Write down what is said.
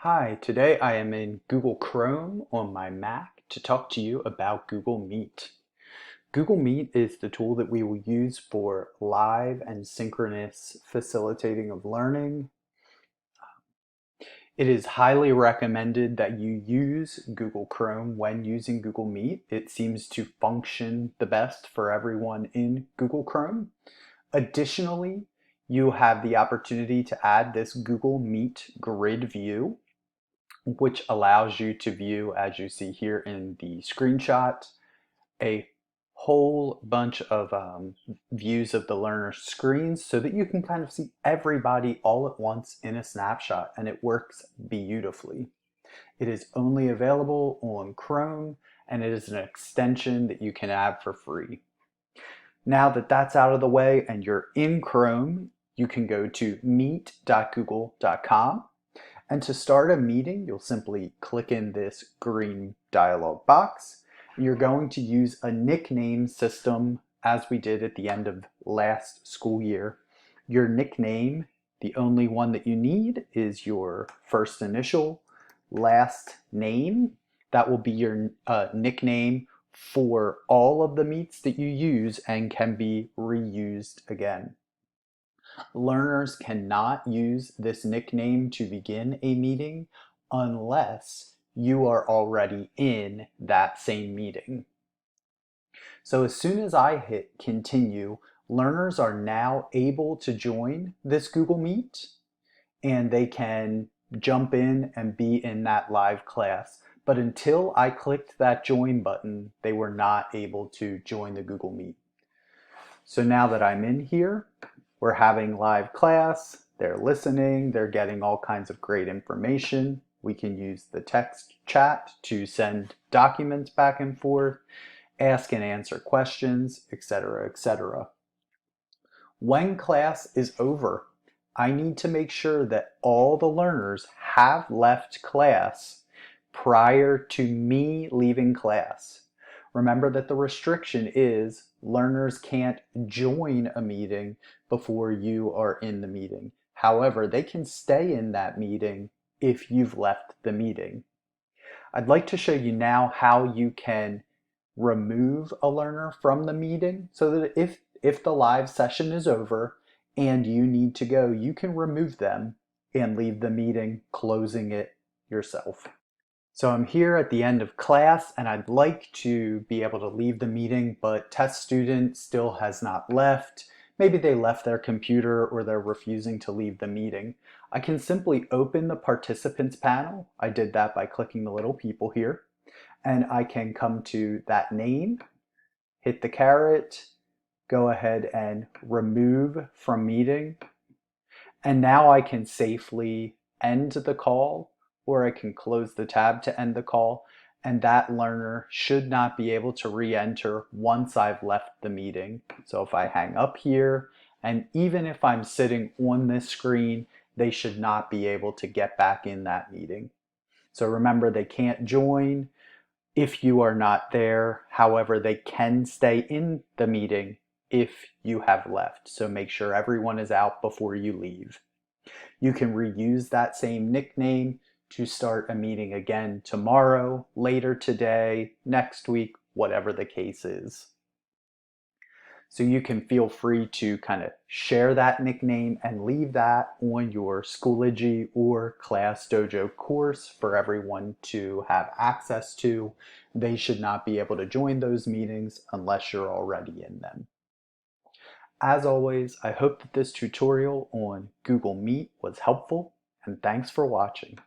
Hi, today I am in Google Chrome on my Mac to talk to you about Google Meet. Google Meet is the tool that we will use for live and synchronous facilitating of learning. It is highly recommended that you use Google Chrome when using Google Meet. It seems to function the best for everyone in Google Chrome. Additionally, you have the opportunity to add this Google Meet grid view, which allows you to view, as you see here in the screenshot, a whole bunch of views of the learner's screens so that you can kind of see everybody all at once in a snapshot, and it works beautifully. It is only available on Chrome, and it is an extension that you can add for free. Now that that's out of the way and you're in Chrome, you can go to meet.google.com. And to start a meeting, you'll simply click in this green dialog box. You're going to use a nickname system as we did at the end of last school year. Your nickname, the only one that you need, is your first initial, last name. That will be your nickname for all of the meets that you use and can be reused again. Learners cannot use this nickname to begin a meeting unless you are already in that same meeting. So as soon as I hit continue, learners are now able to join this Google Meet and they can jump in and be in that live class. But until I clicked that join button, they were not able to join the Google Meet. So now that I'm in here, we're having live class, they're listening, they're getting all kinds of great information. We can use the text chat to send documents back and forth, ask and answer questions, etc., etc. When class is over, I need to make sure that all the learners have left class prior to me leaving class. Remember that the restriction is learners can't join a meeting before you are in the meeting. However, they can stay in that meeting if you've left the meeting. I'd like to show you now how you can remove a learner from the meeting so that if the live session is over and you need to go, you can remove them and leave the meeting, closing it yourself. So I'm here at the end of class and I'd like to be able to leave the meeting, but test student still has not left. Maybe they left their computer or they're refusing to leave the meeting. I can simply open the participants panel. I did that by clicking the little people here. And I can come to that name, hit the caret, go ahead and remove from meeting. And now I can safely end the call, or I can close the tab to end the call, and that learner should not be able to re-enter once I've left the meeting. So if I hang up here, and even if I'm sitting on this screen, they should not be able to get back in that meeting. So remember, they can't join if you are not there. However, they can stay in the meeting if you have left. So make sure everyone is out before you leave. You can reuse that same nickname to start a meeting again tomorrow, later today, next week, whatever the case is. So you can feel free to kind of share that nickname and leave that on your Schoology or Class Dojo course for everyone to have access to. They should not be able to join those meetings unless you're already in them. As always, I hope that this tutorial on Google Meet was helpful, and thanks for watching.